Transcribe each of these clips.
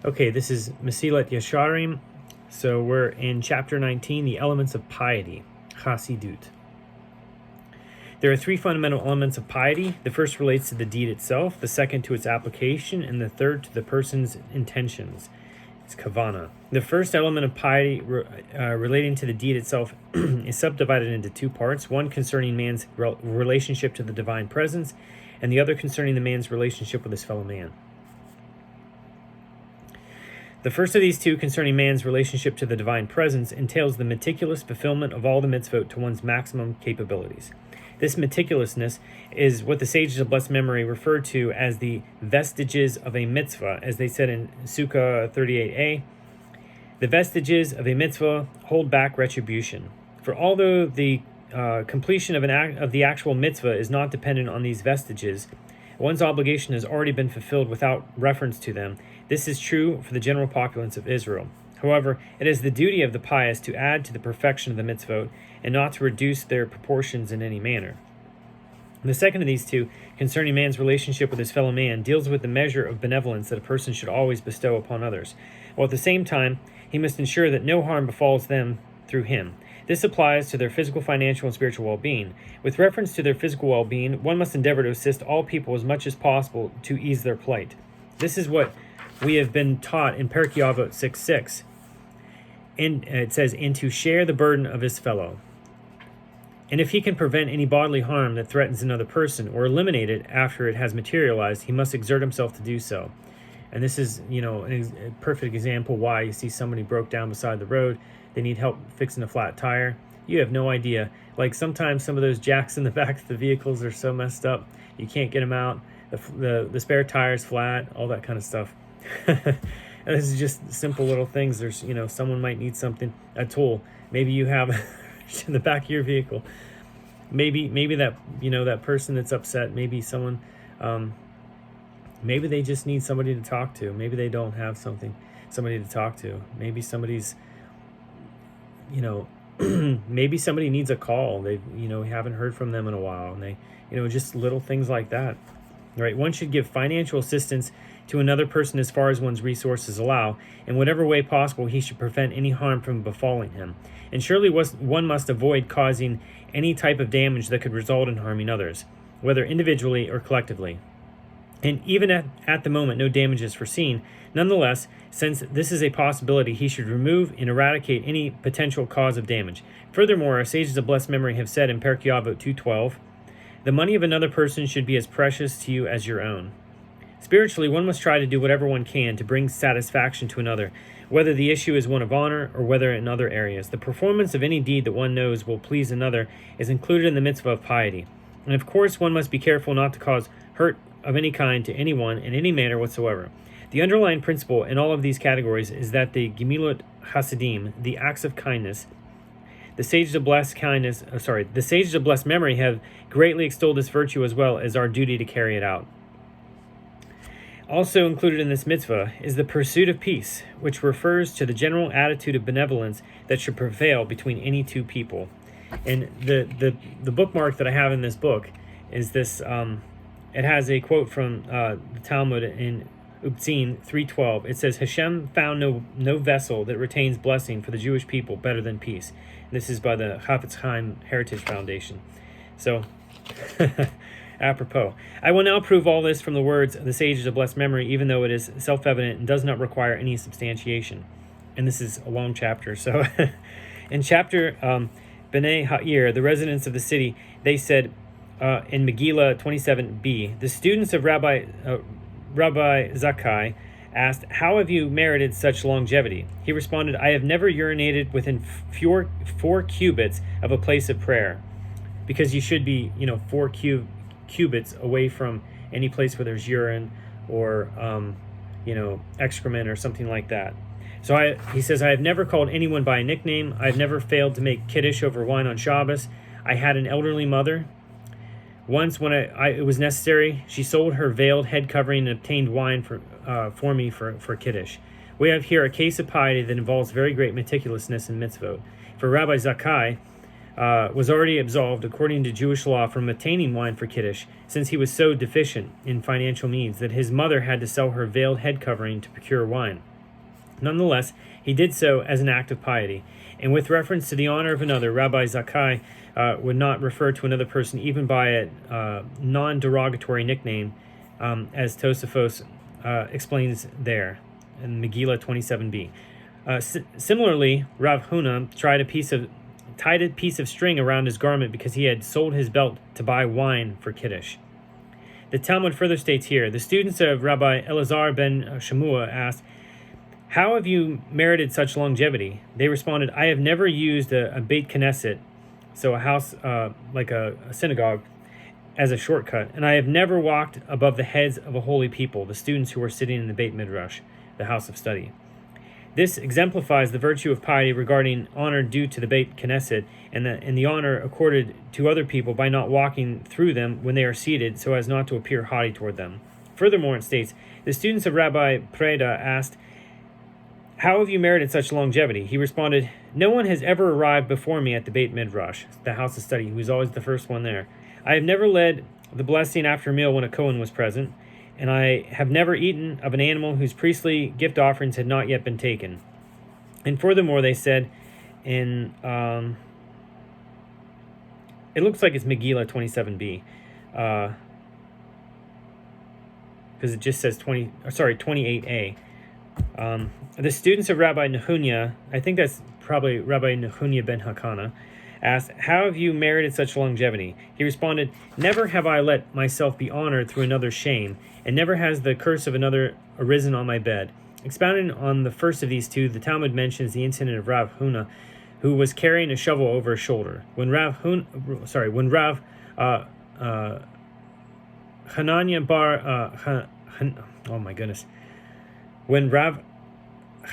Okay, this is Mesillat Yesharim. So we're in chapter 19, the elements of piety, Chasidut. There are three fundamental elements of piety. The first relates to the deed itself, the second to its application, and the third to the person's intentions. It's kavana. The first element of piety relating to the deed itself is subdivided into two parts, one concerning man's relationship to the divine presence, and the other concerning the man's relationship with his fellow man. The first of these two, concerning man's relationship to the divine presence, entails the meticulous fulfillment of all the mitzvot to one's maximum capabilities. This meticulousness is what the sages of blessed memory referred to as the vestiges of a mitzvah, as they said in Sukkah 38a. The vestiges of a mitzvah hold back retribution. For although the completion of the actual mitzvah is not dependent on these vestiges, one's obligation has already been fulfilled without reference to them. This is true for the general populace of Israel. However, it is the duty of the pious to add to the perfection of the mitzvot and not to reduce their proportions in any manner. The second of these two, concerning man's relationship with his fellow man, deals with the measure of benevolence that a person should always bestow upon others, while at the same time he must ensure that no harm befalls them through him. This applies to their physical, financial, and spiritual well-being. With reference to their physical well-being, one must endeavor to assist all people as much as possible to ease their plight. This is what we have been taught in Pirkei Avot 6:6. And it says, and to share the burden of his fellow. And if he can prevent any bodily harm that threatens another person or eliminate it after it has materialized, he must exert himself to do so. And this is, a perfect example why you see somebody broke down beside the road. They need help fixing a flat tire. You have no idea. Like sometimes some of those jacks in the back of the vehicles are so messed up, you can't get them out. The spare tire's flat, all that kind of stuff. And this is just simple little things. There's, someone might need something, a tool. Maybe you have in the back of your vehicle. Maybe that, that person that's upset, maybe someone, maybe they just need somebody to talk to. Maybe they don't have somebody to talk to. Maybe somebody's, maybe somebody needs a call. They, haven't heard from them in a while. And they, just little things like that. Right? One should give financial assistance to another person as far as one's resources allow. In whatever way possible, he should prevent any harm from befalling him. And surely one must avoid causing any type of damage that could result in harming others, whether individually or collectively. And even at the moment, no damage is foreseen. Nonetheless, since this is a possibility, he should remove and eradicate any potential cause of damage. Furthermore, our sages of blessed memory have said in Pirkei Avot 2:12, the money of another person should be as precious to you as your own. Spiritually, one must try to do whatever one can to bring satisfaction to another, whether the issue is one of honor or whether in other areas. The performance of any deed that one knows will please another is included in the mitzvah of piety. And of course, one must be careful not to cause hurt of any kind to anyone in any manner whatsoever. The underlying principle in all of these categories is that the Gemilut Hasidim, the acts of kindness, the sages of blessed memory have greatly extolled this virtue as well as our duty to carry it out. Also included in this mitzvah is the pursuit of peace, which refers to the general attitude of benevolence that should prevail between any two people. And the bookmark that I have in this book is this. It has a quote from the Talmud in Ubtzin 3:12. It says, Hashem found no vessel that retains blessing for the Jewish people better than peace. And this is by the Chaim Heritage Foundation. So, apropos. I will now prove all this from the words of the sages of blessed memory, even though it is self-evident and does not require any substantiation. And this is a long chapter. So, in chapter Bnei Ha'ir, the residents of the city, they said in Megillah 27b, the students of Rabbi Zakkai asked, how have you merited such longevity? He responded, I have never urinated within 4 cubits of a place of prayer. Because you should be, 4 cubits away from any place where there's urine or, excrement or something like that. So he says, I have never called anyone by a nickname. I've never failed to make kiddush over wine on Shabbos. I had an elderly mother. Once, when it was necessary, she sold her veiled head covering and obtained wine for me for kiddush. We have here a case of piety that involves very great meticulousness in mitzvot. For Rabbi Zakkai was already absolved, according to Jewish law, from obtaining wine for kiddush, since he was so deficient in financial means that his mother had to sell her veiled head covering to procure wine. Nonetheless, he did so as an act of piety. And with reference to the honor of another, Rabbi Zakkai would not refer to another person even by a non-derogatory nickname, as Tosafos explains there in Megillah 27b. Similarly, Rav Huna tied a piece of string around his garment because he had sold his belt to buy wine for Kiddush. The Talmud further states here, the students of Rabbi Elazar ben Shemua asked, "How have you merited such longevity?" They responded, "I have never used a Beit Knesset," so a house like a synagogue, as a shortcut, and I have never walked above the heads of a holy people, the students who were sitting in the Beit Midrash, the house of study. This exemplifies the virtue of piety regarding honor due to the Beit Knesset and the honor accorded to other people by not walking through them when they are seated so as not to appear haughty toward them. Furthermore, it states, the students of Rabbi Preda asked, "How have you merited such longevity?" He responded, "No one has ever arrived before me at the Beit Midrash, the house of study, who was always the first one there. I have never led the blessing after a meal when a Kohen was present, and I have never eaten of an animal whose priestly gift offerings had not yet been taken." And furthermore, they said in, it looks like it's Megillah 27b, because it just says 28a. The students of Rabbi Nehunya, I think that's probably Rabbi Nehunya ben Hakana, asked, "How have you merited such longevity?" He responded, "Never have I let myself be honored through another's shame, and never has the curse of another arisen on my bed." Expounding on the first of these two, the Talmud mentions the incident of Rav Huna, who was carrying a shovel over his shoulder. When Rav Hanania bar When Rav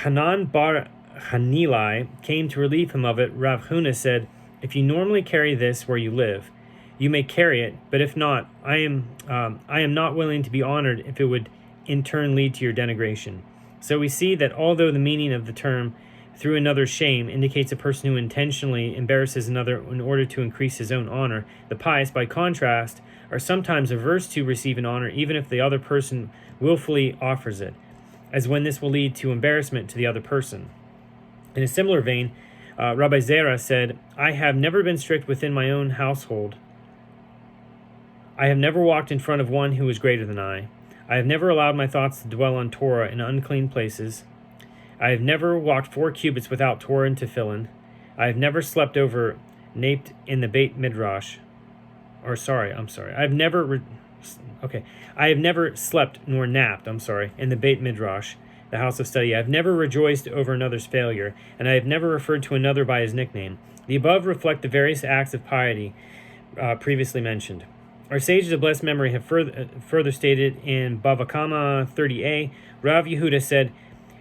Hanan bar Hanilai came to relieve him of it, Rav Huna said, "If you normally carry this where you live, you may carry it, but if not, I am not willing to be honored if it would in turn lead to your denigration." So we see that although the meaning of the term "through another's shame" indicates a person who intentionally embarrasses another in order to increase his own honor, the pious, by contrast, are sometimes averse to receive an honor even if the other person willfully offers it, as when this will lead to embarrassment to the other person. In a similar vein, Rabbi Zera said, "I have never been strict within my own household. I have never walked in front of one who is greater than I. I have never allowed my thoughts to dwell on Torah in unclean places. I have never walked 4 cubits without Torah and tefillin. I have never slept over naped in the Beit Midrash." I have never slept nor napped, in the Beit Midrash, the house of study. I have never rejoiced over another's failure, and I have never referred to another by his nickname. The above reflect the various acts of piety previously mentioned. Our sages of blessed memory have further stated in Bava Kama 30a, Rav Yehuda said,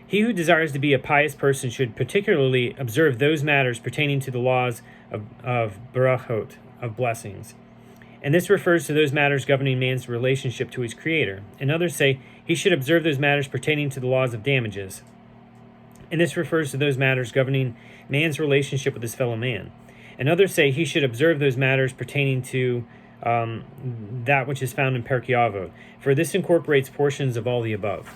"He who desires to be a pious person should particularly observe those matters pertaining to the laws of barachot, of blessings. And this refers to those matters governing man's relationship to his Creator. And others say he should observe those matters pertaining to the laws of damages. And this refers to those matters governing man's relationship with his fellow man. And others say he should observe those matters pertaining to that which is found in Pirkei Avot, for this incorporates portions of all the above."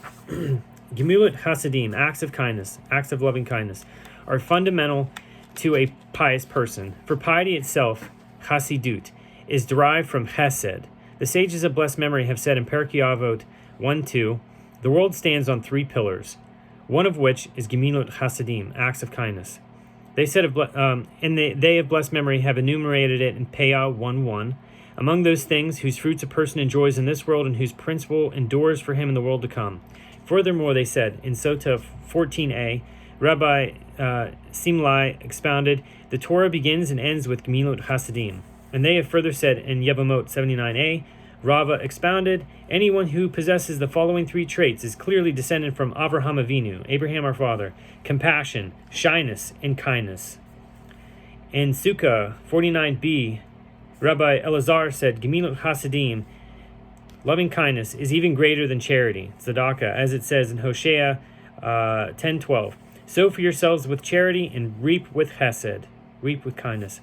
Gemilut Chassidim, acts of kindness, acts of loving kindness, are fundamental to a pious person. For piety itself, Chasidut, is derived from Chesed. The sages of blessed memory have said in Pirkei Avot 1:2, "The world stands on 3 pillars, one of which is Gemilut Chassidim, acts of kindness." They said they of blessed memory have enumerated it in Peah 1:1. Among those things whose fruits a person enjoys in this world and whose principle endures for him in the world to come. Furthermore, they said in Sota 14a, Rabbi Simlai expounded, "The Torah begins and ends with Gemilut Chassidim." And they have further said in Yevamot 79a, Rava expounded, "Anyone who possesses the following 3 traits is clearly descended from Avraham Avinu, Abraham our father: compassion, shyness, and kindness." In Sukkah 49b, Rabbi Elazar said, "Gemilut Chassidim, loving kindness, is even greater than charity, tzedakah, as it says in Hosea 10:12. Sow for yourselves with charity and reap with chesed," reap with kindness.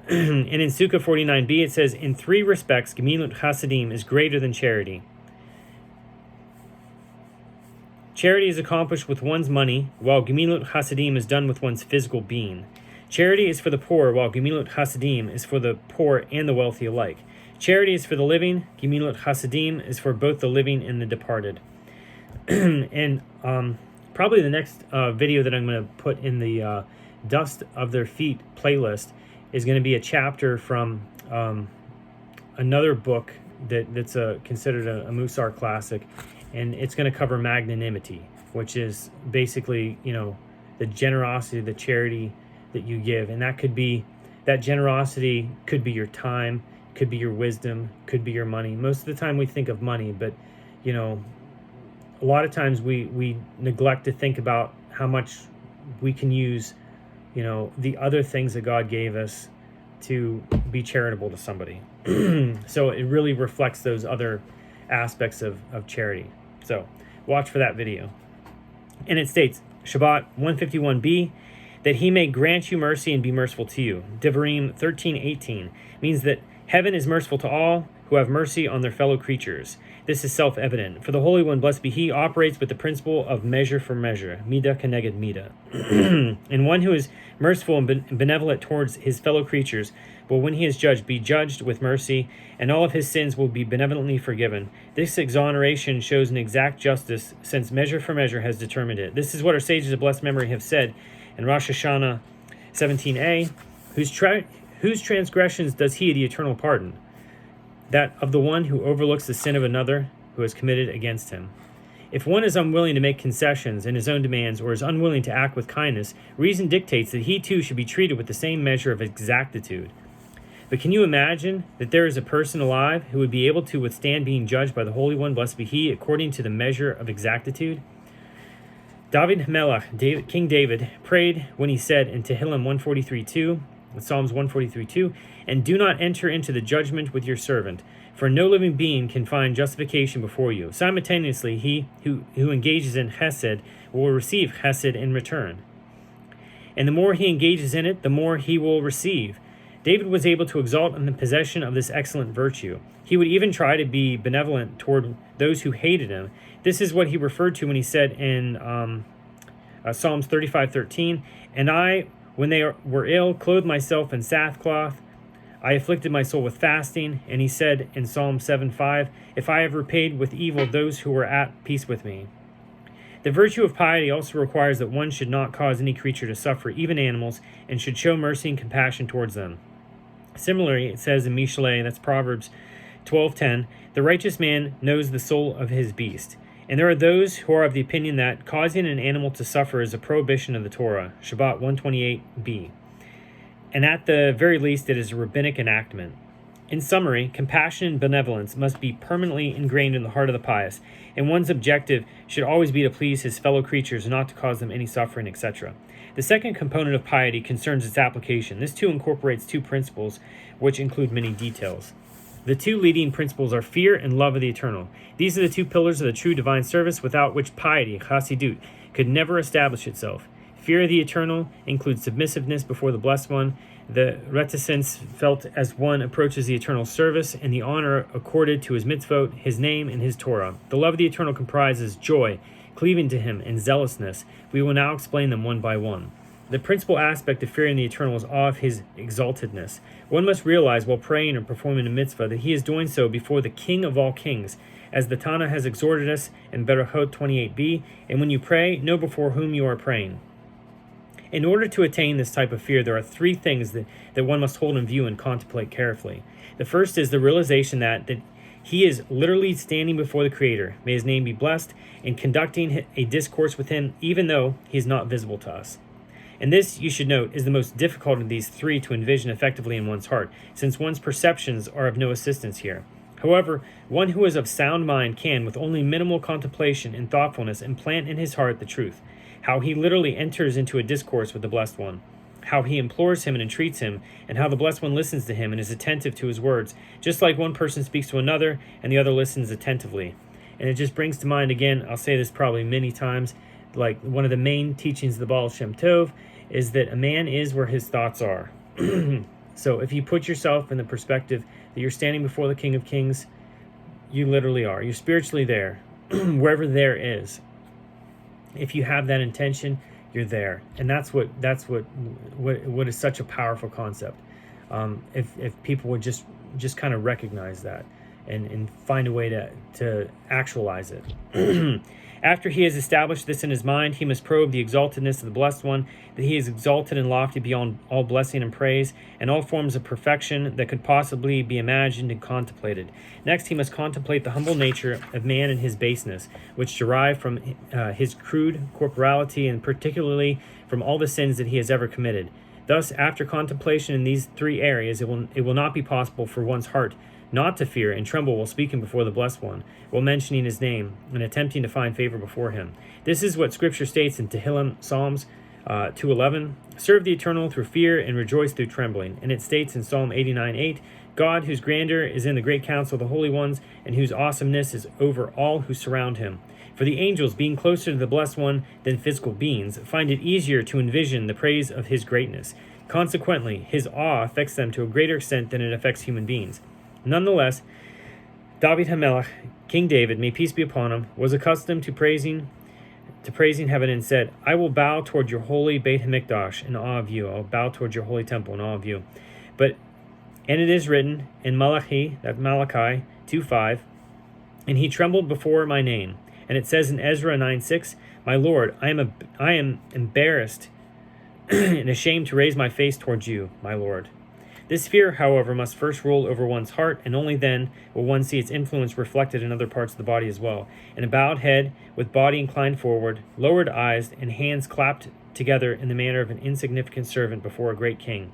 And in Sukkah 49b, it says, "In 3 respects, Gemilut Chassidim is greater than charity." Charity is accomplished with one's money, while Gemilut Hasidim is done with one's physical being. Charity is for the poor, while Gemilut Hasidim is for the poor and the wealthy alike. Charity is for the living, Gemilut Hasidim is for both the living and the departed. And probably the next video that I'm going to put in the Dust of Their Feet playlist is going to be a chapter from another book that's considered a Mussar classic, and it's going to cover magnanimity, which is basically, the generosity, the charity that you give. And that generosity could be your time, could be your wisdom, could be your money. Most of the time we think of money, but a lot of times we neglect to think about how much we can use the other things that God gave us to be charitable to somebody. So it really reflects those other aspects of charity. So watch for that video. And it states, Shabbat 151b, that he may grant you mercy and be merciful to you. Devarim 13:18 means that heaven is merciful to all who have mercy on their fellow creatures. This is self-evident. For the Holy One, blessed be he, operates with the principle of measure for measure, midah keneged midah. And one who is merciful and benevolent towards his fellow creatures will, when he is judged, be judged with mercy, and all of his sins will be benevolently forgiven. This exoneration shows an exact justice, since measure for measure has determined it. This is what our sages of blessed memory have said in Rosh Hashanah 17a, whose transgressions does he the eternal pardon? That of the one who overlooks the sin of another who has committed against him. If one is unwilling to make concessions in his own demands, or is unwilling to act with kindness, reason dictates that he too should be treated with the same measure of exactitude. But can you imagine that there is a person alive who would be able to withstand being judged by the Holy One, blessed be he, according to the measure of exactitude? David Melech, King David, prayed when he said in Tehillim 143:2, Psalms 143:2, and do not enter into the judgment with your servant, for no living being can find justification before you. Simultaneously, he who engages in chesed will receive chesed in return. And the more he engages in it, the more he will receive. David was able to exalt in the possession of this excellent virtue. He would even try to be benevolent toward those who hated him. This is what he referred to when he said in Psalms 35:13, and I, when they were ill, clothed myself in sackcloth. I afflicted my soul with fasting. And he said in Psalm 7:5, if I have repaid with evil those who were at peace with me. The virtue of piety also requires that one should not cause any creature to suffer, even animals, and should show mercy and compassion towards them. Similarly, it says in Mishlei, that's Proverbs 12:10, the righteous man knows the soul of his beast. And there are those who are of the opinion that causing an animal to suffer is a prohibition of the Torah, Shabbat 128b. And at the very least, it is a rabbinic enactment. In summary, compassion and benevolence must be permanently ingrained in the heart of the pious, and one's objective should always be to please his fellow creatures and not to cause them any suffering, etc. The second component of piety concerns its application. This too incorporates two principles, which include many details. The two leading principles are fear and love of the eternal. These are the two pillars of the true divine service, without which piety, Chasidut, could never establish itself. Fear of the eternal includes submissiveness before the Blessed One, the reticence felt as one approaches the eternal service, and the honor accorded to his mitzvot, his name, and his Torah. The love of the eternal comprises joy, cleaving to him, and zealousness. We will now explain them one by one. The principal aspect of fearing the eternal is awe of his exaltedness. One must realize while praying or performing a mitzvah that he is doing so before the King of all kings, as the Tana has exhorted us in Berachot 28b, and when you pray, know before whom you are praying. In order to attain this type of fear, there are three things that one must hold in view and contemplate carefully. The first is the realization that he is literally standing before the Creator, may his name be blessed, and conducting a discourse with him, even though he is not visible to us. And this, you should note, is the most difficult of these three to envision effectively in one's heart, since one's perceptions are of no assistance here. However, one who is of sound mind can, with only minimal contemplation and thoughtfulness, implant in his heart the truth, how he literally enters into a discourse with the Blessed One, how he implores him and entreats him, and how the Blessed One listens to him and is attentive to his words, just like one person speaks to another and the other listens attentively. And it just brings to mind, again, I'll say this probably many times, like one of the main teachings of the Baal Shem Tov is that a man is where his thoughts are. So if you put yourself in the perspective that you're standing before the King of Kings, you literally are. You're spiritually there, wherever there is. If you have that intention, you're there, and that's what is such a powerful concept. If people would just kind of recognize that and find a way to actualize it. After he has established this in his mind, he must probe the exaltedness of the Blessed One, that he is exalted and lofty beyond all blessing and praise, and all forms of perfection that could possibly be imagined and contemplated. Next, he must contemplate the humble nature of man and his baseness, which derive from his crude corporality, and particularly from all the sins that he has ever committed. Thus, after contemplation in these three areas, it will not be possible for one's heart not to fear and tremble while speaking before the Blessed One, while mentioning his name and attempting to find favor before him. This is what Scripture states in Tehillim, Psalms 2:11, serve the Eternal through fear and rejoice through trembling. And it states in Psalm 89:8, God, whose grandeur is in the great council of the holy ones, and whose awesomeness is over all who surround him. For the angels, being closer to the Blessed One than physical beings, find it easier to envision the praise of his greatness. Consequently, his awe affects them to a greater extent than it affects human beings. Nonetheless, David HaMelech, King David, may peace be upon him, was accustomed to praising heaven and said, I will bow toward your holy Beit HaMikdash in awe of you. I will bow toward your holy temple in awe of you. And it is written in Malachi 2:5, and he trembled before my name. And it says in Ezra 9:6, my Lord, I am embarrassed and ashamed to raise my face towards you, my Lord. This fear, however, must first rule over one's heart, and only then will one see its influence reflected in other parts of the body as well. And a bowed head, with body inclined forward, lowered eyes, and hands clapped together in the manner of an insignificant servant before a great king.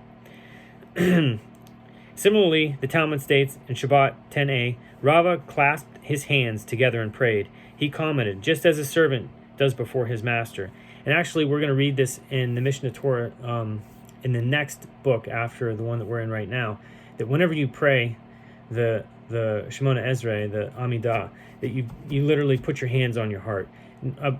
Similarly, the Talmud states in Shabbat 10a, Rava clasped his hands together and prayed. He commented, just as a servant does before his master. And actually, we're going to read this in the Mishnah Torah in the next book after the one that we're in right now, that whenever you pray the Shemona Ezra, the Amidah, that you literally put your hands on your heart.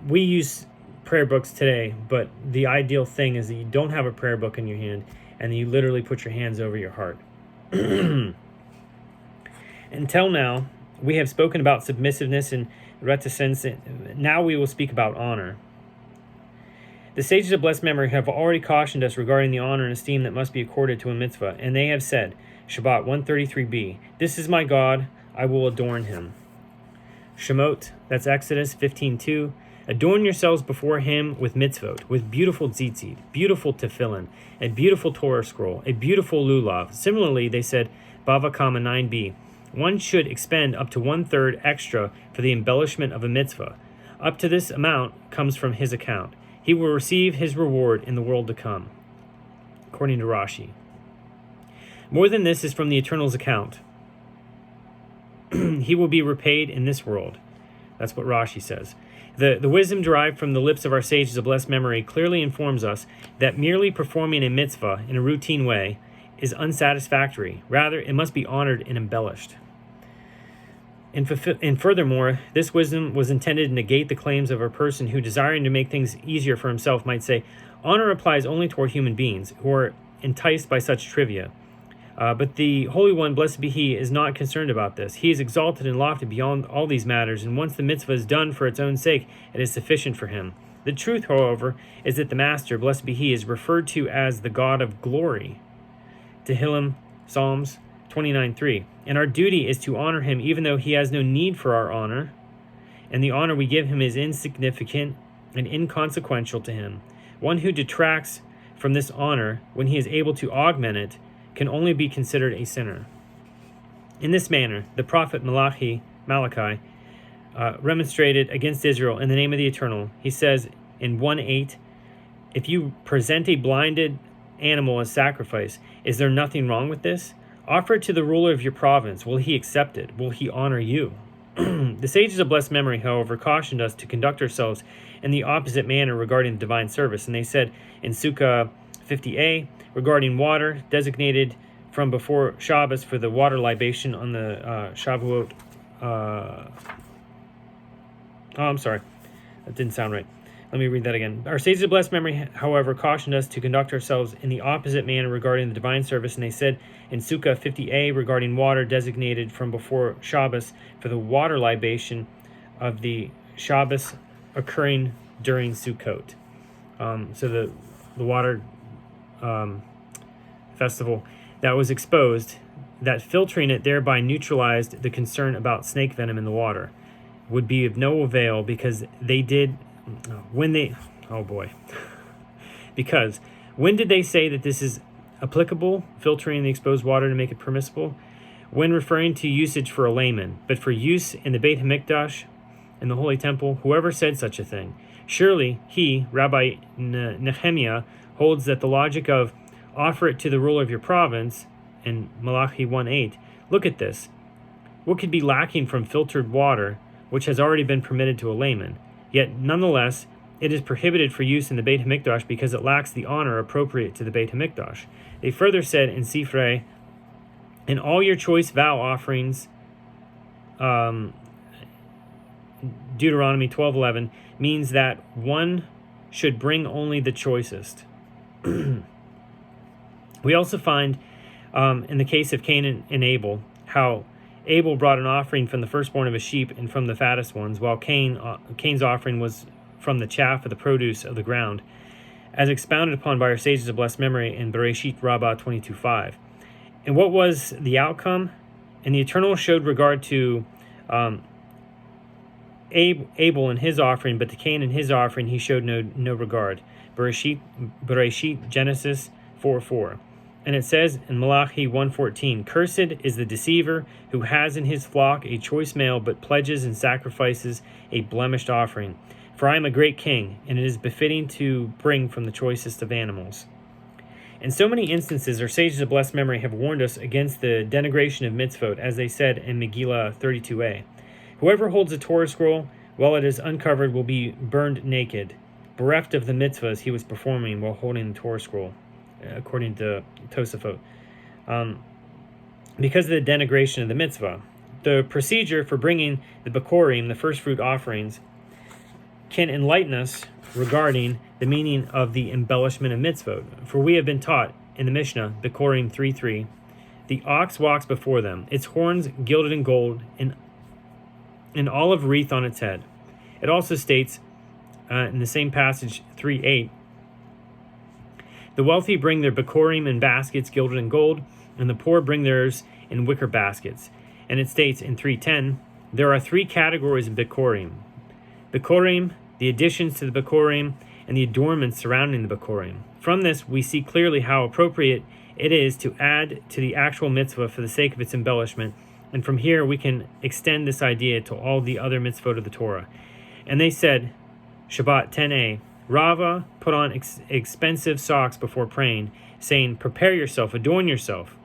We use prayer books today, but the ideal thing is that you don't have a prayer book in your hand and you literally put your hands over your heart. Until now, we have spoken about submissiveness and reticence. Now we will speak about honor. The sages of blessed memory have already cautioned us regarding the honor and esteem that must be accorded to a mitzvah, and they have said, Shabbat 133b, this is my God, I will adorn him. Shemot, that's Exodus 15:2, adorn yourselves before him with mitzvot, with beautiful tzitzit, beautiful tefillin, a beautiful Torah scroll, a beautiful lulav. Similarly, they said, Bava Kama 9b, one should expend up to 1/3 extra for the embellishment of a mitzvah. Up to this amount comes from his account. He will receive his reward in the world to come, according to Rashi. More than this is from the Eternal's account. He will be repaid in this world. That's what Rashi says. The wisdom derived from the lips of our sages of blessed memory clearly informs us that merely performing a mitzvah in a routine way is unsatisfactory. Rather, it must be honored and embellished. And furthermore, this wisdom was intended to negate the claims of a person who, desiring to make things easier for himself, might say, honor applies only toward human beings who are enticed by such trivia. But the Holy One, blessed be He, is not concerned about this. He is exalted and lofty beyond all these matters, and once the mitzvah is done for its own sake, it is sufficient for Him. The truth, however, is that the Master, blessed be He, is referred to as the God of glory. Tehillim, Psalms 29:3. And our duty is to honor him even though he has no need for our honor, and the honor we give him is insignificant and inconsequential to him. One who detracts from this honor when he is able to augment it can only be considered a sinner. In this manner, the prophet Malachi remonstrated against Israel in the name of the Eternal. He says in 1:8, if you present a blinded animal as sacrifice, is there nothing wrong with this? Offer it to the ruler of your province. Will he accept it? Will he honor you? The sages of blessed memory, however, cautioned us to conduct ourselves in the opposite manner regarding the divine service. And they said in Sukkah 50a, regarding water, designated from before Shabbos for the water libation on the Shavuot. I'm sorry. That didn't sound right. Let me read that again. Our sages of blessed memory, however, cautioned us to conduct ourselves in the opposite manner regarding the divine service, and they said in Sukkah 50a regarding water designated from before Shabbos for the water libation of the Shabbos occurring during Sukkot. So the water festival that was exposed, that filtering it thereby neutralized the concern about snake venom in the water, would be of no avail, because because when did they say that this is applicable, filtering the exposed water to make it permissible? When referring to usage for a layman, but for use in the Beit HaMikdash, in the Holy Temple, whoever said such a thing. Surely he, Rabbi Nehemiah, holds that the logic of offer it to the ruler of your province, in Malachi 1:8, look at this. What could be lacking from filtered water, which has already been permitted to a layman? Yet, nonetheless, it is prohibited for use in the Beit HaMikdash because it lacks the honor appropriate to the Beit HaMikdash. They further said in Sefaria, in all your choice vow offerings, Deuteronomy 12:11, means that one should bring only the choicest. We also find, in the case of Cain and Abel, how Abel brought an offering from the firstborn of a sheep and from the fattest ones, while Cain's offering was from the chaff of the produce of the ground, as expounded upon by our sages of blessed memory in Bereshit Rabbah 22:5. And what was the outcome? And the Eternal showed regard to Abel and his offering, but to Cain and his offering he showed no regard. Bereshit Genesis 4:4. And it says in Malachi 1:14, cursed is the deceiver who has in his flock a choice male, but pledges and sacrifices a blemished offering. For I am a great king, and it is befitting to bring from the choicest of animals. In so many instances, our sages of blessed memory have warned us against the denigration of mitzvot, as they said in Megillah 32a. Whoever holds a Torah scroll while it is uncovered will be burned naked, bereft of the mitzvahs he was performing while holding the Torah scroll, according to Tosafot, because of the denigration of the mitzvah. The procedure for bringing the Bekorim, the first fruit offerings, can enlighten us regarding the meaning of the embellishment of mitzvot. For we have been taught in the Mishnah, Bekorim 3:3, the ox walks before them, its horns gilded in gold, and an olive wreath on its head. It also states in the same passage 3:8, the wealthy bring their Bekorim in baskets gilded in gold, and the poor bring theirs in wicker baskets. And it states in 3:10, there are three categories of Bekorim. Bekorim, the additions to the Bekorim, and the adornments surrounding the Bekorim. From this, we see clearly how appropriate it is to add to the actual mitzvah for the sake of its embellishment, and from here we can extend this idea to all the other mitzvot of the Torah. And they said, Shabbat 10a, Rava put on expensive socks before praying, saying, prepare yourself, adorn yourself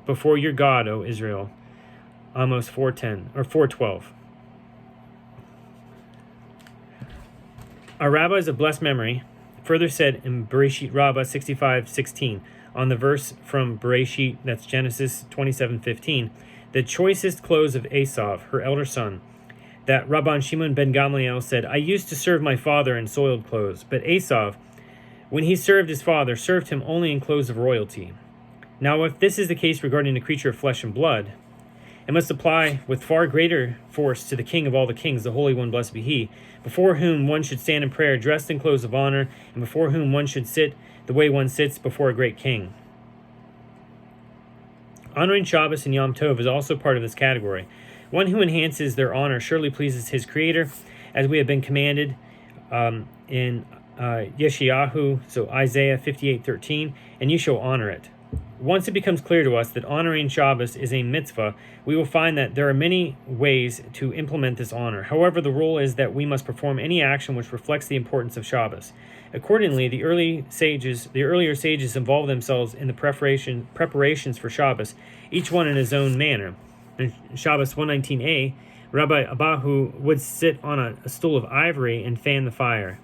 before your God, O Israel. Amos 4:10 or 4:12. Our rabbis of blessed memory further said in Bereshit Rabbah 65:16, on the verse from Bereshit, that's Genesis 27:15, the choicest clothes of Esav, her elder son, that Rabban Shimon ben Gamliel said, I used to serve my father in soiled clothes, but Esav, when he served his father, served him only in clothes of royalty. Now, if this is the case regarding a creature of flesh and blood, it must apply with far greater force to the King of all the kings, the Holy One, blessed be He, before whom one should stand in prayer dressed in clothes of honor, and before whom one should sit the way one sits before a great king. Honoring Shabbos and Yom Tov is also part of this category. One who enhances their honor surely pleases his Creator, as we have been commanded in Yeshayahu, so Isaiah 58:13, and you shall honor it. Once it becomes clear to us that honoring Shabbos is a mitzvah, we will find that there are many ways to implement this honor. However, the rule is that we must perform any action which reflects the importance of Shabbos. Accordingly, the earlier sages involved themselves in the preparations for Shabbos, each one in his own manner. In Shabbos 119a, Rabbi Abahu would sit on a stool of ivory and fan the fire.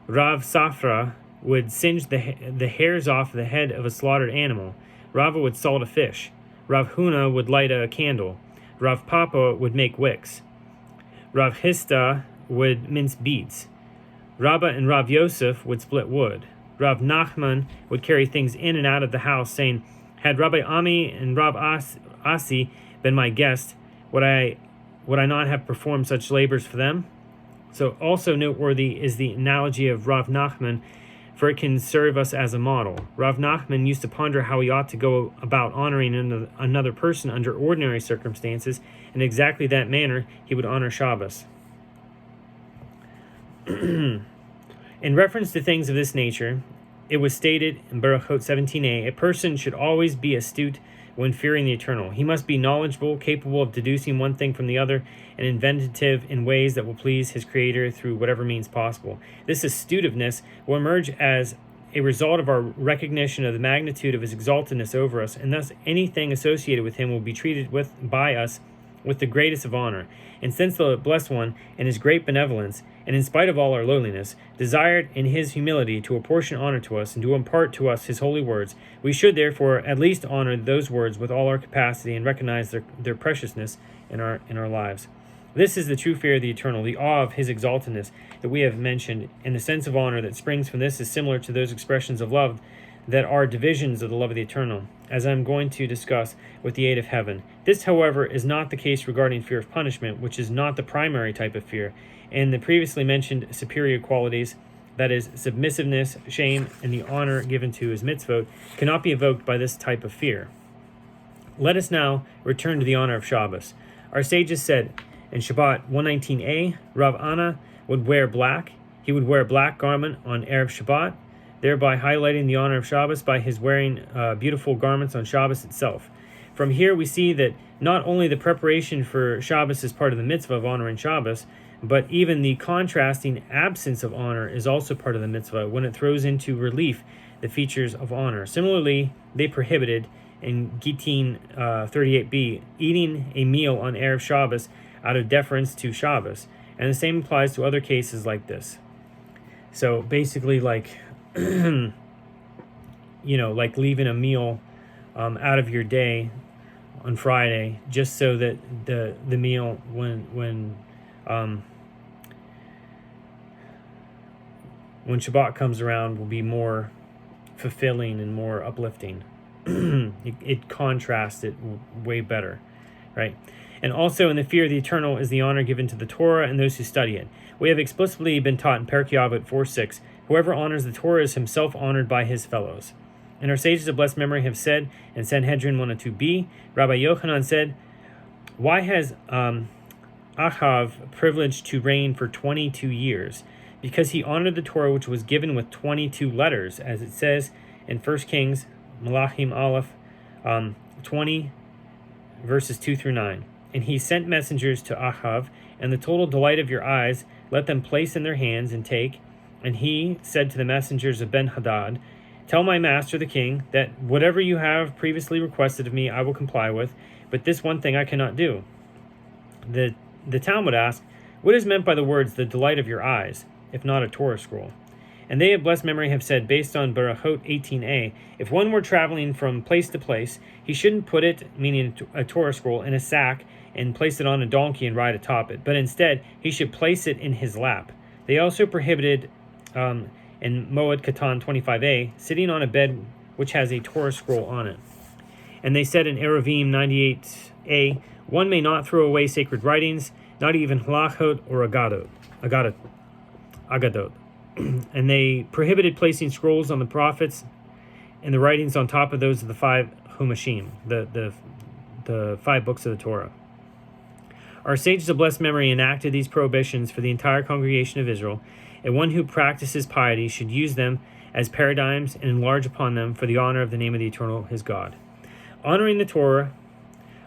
Rav Safra would singe the hairs off the head of a slaughtered animal. Rava would salt a fish. Rav Huna would light a candle. Rav Papa would make wicks. Rav Hista would mince beets. Rabba and Rav Yosef would split wood. Rav Nachman would carry things in and out of the house, saying, had Rabbi Ami and Rav Asi been my guests, would I not have performed such labors for them? So also noteworthy is the analogy of Rav Nachman, for it can serve us as a model. Rav Nachman used to ponder how he ought to go about honoring another person under ordinary circumstances. In exactly that manner, he would honor Shabbos. In reference to things of this nature, it was stated in Berachot 17a, a person should always be astute when fearing the Eternal. He must be knowledgeable, capable of deducing one thing from the other, and inventive in ways that will please his Creator through whatever means possible. This astutiveness will emerge as a result of our recognition of the magnitude of his exaltedness over us, and thus anything associated with him will be treated by us with the greatest of honor. And since the Blessed One, in his great benevolence, and in spite of all our lowliness, desired in his humility to apportion honor to us and to impart to us his holy words, we should therefore at least honor those words with all our capacity and recognize their preciousness in our lives. This is the true fear of the Eternal, the awe of his exaltedness that we have mentioned, and the sense of honor that springs from this is similar to those expressions of love that are divisions of the love of the Eternal, as I am going to discuss with the aid of heaven. This, however, is not the case regarding fear of punishment, which is not the primary type of fear, and the previously mentioned superior qualities, that is, submissiveness, shame, and the honor given to his mitzvot, cannot be evoked by this type of fear. Let us now return to the honor of Shabbos. Our sages said in Shabbat 119a, Rav Anna would wear black. He would wear a black garment on Erev Shabbat, thereby highlighting the honor of Shabbos by his wearing beautiful garments on Shabbos itself. From here we see that not only the preparation for Shabbos is part of the mitzvah of honoring Shabbos, but even the contrasting absence of honor is also part of the mitzvah when it throws into relief the features of honor. Similarly, they prohibited in Gittin 38b eating a meal on Erev Shabbos out of deference to Shabbos, and the same applies to other cases like this. So basically, like like leaving a meal out of your day on Friday just so that the meal when Shabbat comes around will be more fulfilling and more uplifting. It contrasts it way better, right? And also in the fear of the Eternal is the honor given to the Torah and those who study it. We have explicitly been taught in Perkei Avot 4:6, whoever honors the Torah is himself honored by his fellows. And our sages of blessed memory have said in Sanhedrin 102b, Rabbi Yochanan said, why has Achav privileged to reign for 22 years? Because he honored the Torah which was given with 22 letters, as it says in 1 Kings, Malachim Aleph 20, verses 2 through 9. And he sent messengers to Achav, and the total delight of your eyes let them place in their hands and take. And he said to the messengers of Ben-Hadad, tell my master the king that whatever you have previously requested of me I will comply with, but this one thing I cannot do. The Talmud asks, what is meant by the words, the delight of your eyes, if not a Torah scroll? And they of blessed memory have said, based on Berachot 18a, if one were traveling from place to place, he shouldn't put it, meaning a Torah scroll, in a sack and place it on a donkey and ride atop it, but instead he should place it in his lap. They also prohibited in Moed Katan 25a, sitting on a bed which has a Torah scroll on it. And they said in Eruvim 98a, one may not throw away sacred writings, not even halachot or agadot. And they prohibited placing scrolls on the prophets and the writings on top of those of the 5 Humashim, the 5 books of the Torah. Our sages of blessed memory enacted these prohibitions for the entire congregation of Israel, and one who practices piety should use them as paradigms and enlarge upon them for the honor of the name of the Eternal, his God. Honoring the Torah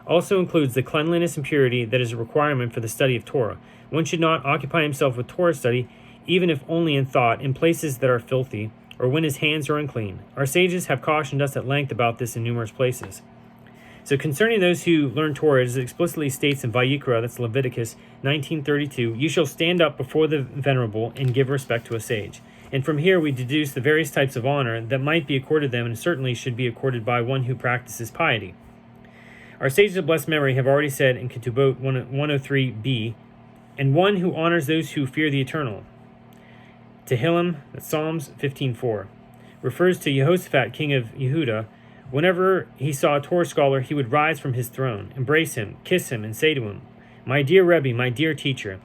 also includes the cleanliness and purity that is a requirement for the study of Torah. One should not occupy himself with Torah study, even if only in thought, in places that are filthy, or when his hands are unclean. Our sages have cautioned us at length about this in numerous places. So concerning those who learn Torah, as it explicitly states in Vayikra, that's Leviticus 19:32, you shall stand up before the venerable and give respect to a sage. And from here we deduce the various types of honor that might be accorded them and certainly should be accorded by one who practices piety. Our sages of blessed memory have already said in Ketubot 103b, and one who honors those who fear the Eternal. Tehillim, that's Psalms 15:4, refers to Jehoshaphat, king of Yehuda. Whenever he saw a Torah scholar, he would rise from his throne, embrace him, kiss him, and say to him, my dear Rebbe, my dear teacher.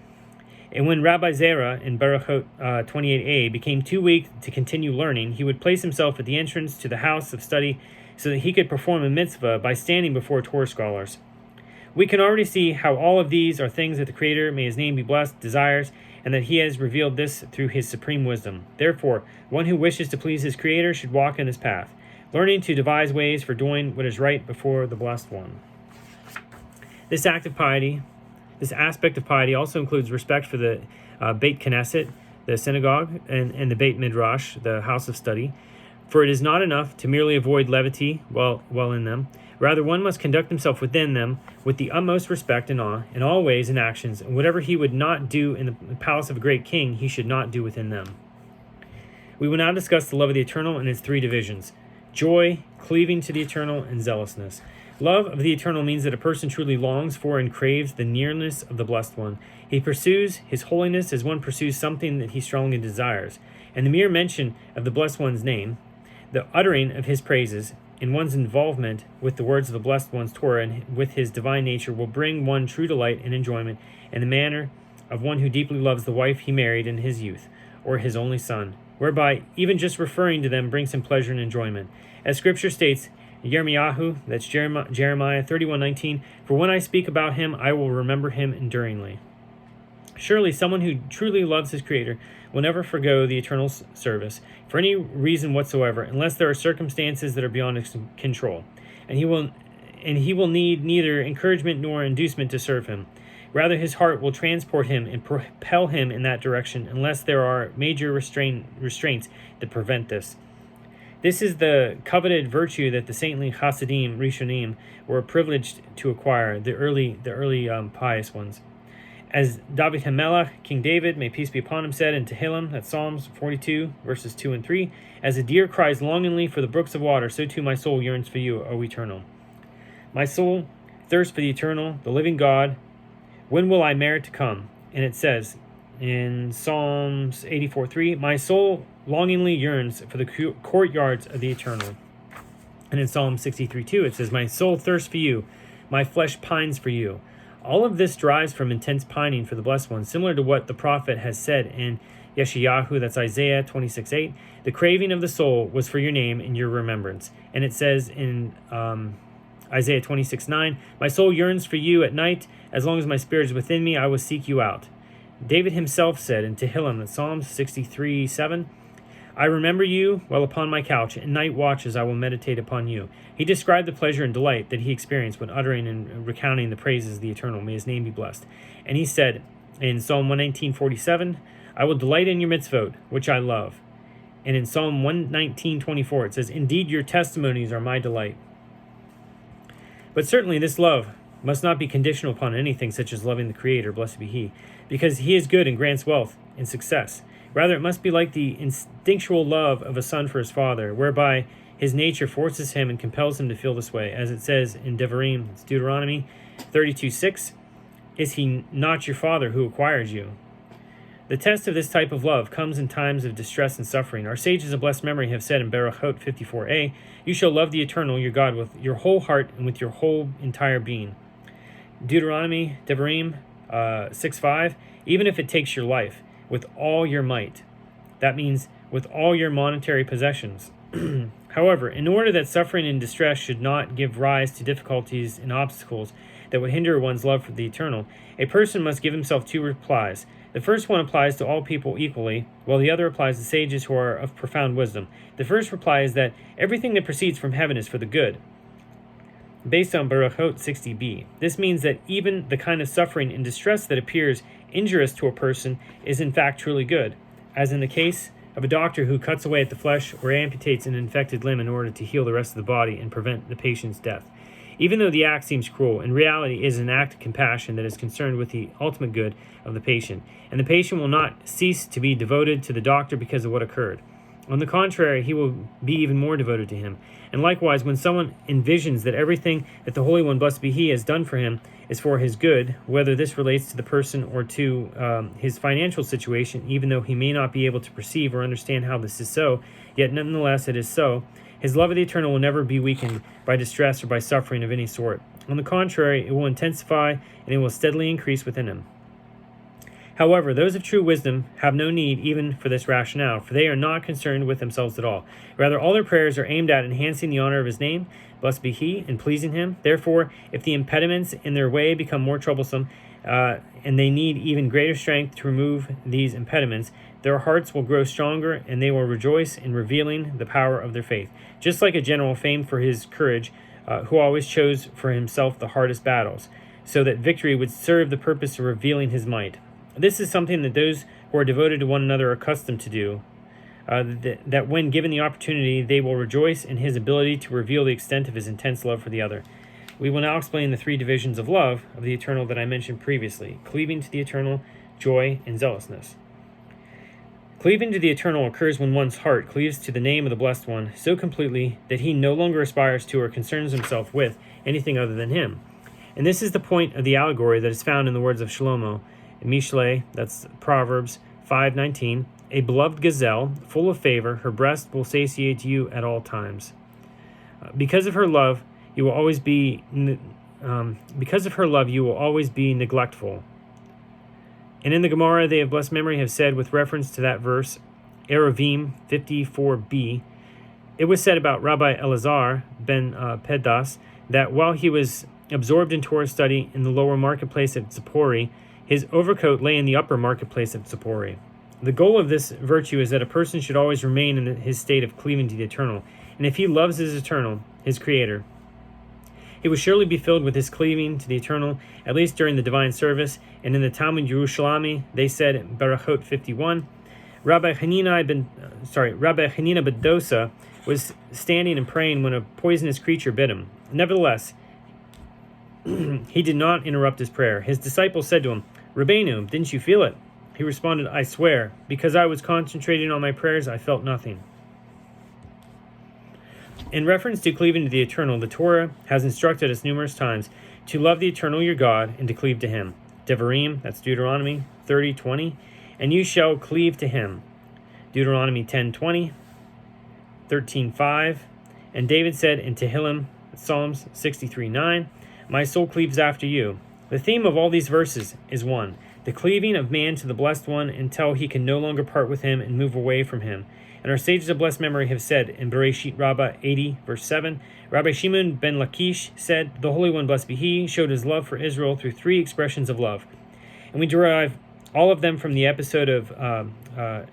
And when Rabbi Zera in Baruchot 28a became too weak to continue learning, he would place himself at the entrance to the house of study so that he could perform a mitzvah by standing before Torah scholars. We can already see how all of these are things that the Creator, may his name be blessed, desires, and that he has revealed this through his supreme wisdom. Therefore, one who wishes to please his Creator should walk in his path, learning to devise ways for doing what is right before the Blessed One. This aspect of piety also includes respect for the Beit Knesset, the synagogue, and the Beit Midrash, the house of study. For it is not enough to merely avoid levity while in them. Rather, one must conduct himself within them with the utmost respect and awe in all ways and actions, and whatever he would not do in the palace of a great king, he should not do within them. We will now discuss the love of the eternal and its three divisions: joy, cleaving to the eternal, and zealousness. Love of the eternal means that a person truly longs for and craves the nearness of the Blessed One. He pursues his holiness as one pursues something that he strongly desires, and the mere mention of the Blessed One's name, the uttering of his praises, and one's involvement with the words of the Blessed One's Torah and with his divine nature will bring one true delight and enjoyment in the manner of one who deeply loves the wife he married in his youth, or his only son, whereby even just referring to them brings him pleasure and enjoyment. As Scripture states, Yirmiyahu, that's Jeremiah 31:19, "For when I speak about him, I will remember him enduringly." Surely someone who truly loves his Creator will never forgo the eternal service for any reason whatsoever, unless there are circumstances that are beyond his control, and he will need neither encouragement nor inducement to serve him. Rather, his heart will transport him and propel him in that direction, unless there are major restraints that prevent this. This is the coveted virtue that the saintly Chasidim Rishonim were privileged to acquire, the early pious ones. As David HaMelech, King David, may peace be upon him, said in Tehillim, that's Psalms 42, verses 2 and 3, "As a deer cries longingly for the brooks of water, so too my soul yearns for you, O Eternal." My soul thirsts for the eternal, the living God. When will I merit to come? And it says in Psalms 84:3, "My soul longingly yearns for the courtyards of the eternal." And in Psalm 63:2, it says, "My soul thirsts for you, my flesh pines for you." All of this derives from intense pining for the Blessed One, similar to what the prophet has said in Yeshayahu, that's Isaiah 26:8, "The craving of the soul was for your name and your remembrance." And it says in Isaiah 26:9, "My soul yearns for you at night. As long as my spirit is within me, I will seek you out." David himself said in Tehillim, that's Psalms 63:7, "I remember you while upon my couch, and night watches I will meditate upon you." He described the pleasure and delight that he experienced when uttering and recounting the praises of the Eternal. May his name be blessed. And he said in Psalm 119:47, "I will delight in your mitzvot, which I love." And in Psalm 119:24, it says, "Indeed, your testimonies are my delight." But certainly this love must not be conditional upon anything such as loving the Creator, blessed be He, because He is good and grants wealth and success. Rather, it must be like the instinctual love of a son for his father, whereby his nature forces him and compels him to feel this way, as it says in Devarim, it's Deuteronomy 32:6, "Is he not your father who acquired you?" The test of this type of love comes in times of distress and suffering. Our sages of blessed memory have said in Baruchot 54a, "You shall love the Eternal, your God, with your whole heart and with your whole entire being." Deuteronomy, Devarim 6:5, "Even if it takes your life, with all your might." That means with all your monetary possessions. However, in order that suffering and distress should not give rise to difficulties and obstacles that would hinder one's love for the Eternal, a person must give himself two replies. The first one applies to all people equally, while the other applies to sages who are of profound wisdom. The first reply is that everything that proceeds from heaven is for the good, based on Baruchot 60b. This means that even the kind of suffering and distress that appears injurious to a person is in fact truly good, as in the case of a doctor who cuts away at the flesh or amputates an infected limb in order to heal the rest of the body and prevent the patient's death. Even though the act seems cruel, in reality it is an act of compassion that is concerned with the ultimate good of the patient, and the patient will not cease to be devoted to the doctor because of what occurred. On the contrary, he will be even more devoted to him. And likewise, when someone envisions that everything that the Holy One, blessed be He, has done for him is for his good, whether this relates to the person or to his financial situation, even though he may not be able to perceive or understand how this is so, yet nonetheless it is so, his love of the Eternal will never be weakened by distress or by suffering of any sort. On the contrary, it will intensify and it will steadily increase within him. However, those of true wisdom have no need even for this rationale, for they are not concerned with themselves at all. Rather, all their prayers are aimed at enhancing the honor of his name, blessed be he, and pleasing him. Therefore, if the impediments in their way become more troublesome, and they need even greater strength to remove these impediments, their hearts will grow stronger, and they will rejoice in revealing the power of their faith. Just like a general famed for his courage, who always chose for himself the hardest battles, so that victory would serve the purpose of revealing his might. This is something that those who are devoted to one another are accustomed to do, that when given the opportunity, they will rejoice in his ability to reveal the extent of his intense love for the other. We will now explain the three divisions of love of the eternal that I mentioned previously: cleaving to the eternal, joy, and zealousness. Cleaving to the eternal occurs when one's heart cleaves to the name of the Blessed One so completely that he no longer aspires to or concerns himself with anything other than him. And this is the point of the allegory that is found in the words of Shlomo, Mishle, that's Proverbs 5:19, a beloved gazelle, full of favor, her breast will satiate you at all times. Because of her love, you will always be neglectful. And in the Gemara, they of blessed memory have said, with reference to that verse, Eruvim 54b, it was said about Rabbi Elazar ben Pedas that while he was absorbed in Torah study in the lower marketplace of Zippori, his overcoat lay in the upper marketplace of Zippori. The goal of this virtue is that a person should always remain in his state of cleaving to the eternal, and if he loves his eternal, his creator, he will surely be filled with his cleaving to the eternal, at least during the divine service. And in the Talmud Yerushalmi, they said in Barachot 51, Rabbi Hanina ben Dosa was standing and praying when a poisonous creature bit him. Nevertheless, he did not interrupt his prayer. His disciples said to him, Rabbeinu, didn't you feel it? He responded, I swear, because I was concentrating on my prayers, I felt nothing. In reference to cleaving to the eternal, the Torah has instructed us numerous times to love the eternal your God and to cleave to him. Devarim, that's Deuteronomy 30:20, and you shall cleave to him. Deuteronomy 10:20, 13:5, and David said in Tehillim, Psalms 63:9, my soul cleaves after you. The theme of all these verses is one, the cleaving of man to the Blessed One until he can no longer part with him and move away from him. And our sages of blessed memory have said in Bereshit Rabbah 80, verse 7, Rabbi Shimon ben Lakish said, the Holy One, blessed be he, showed his love for Israel through three expressions of love. And we derive all of them from the episode of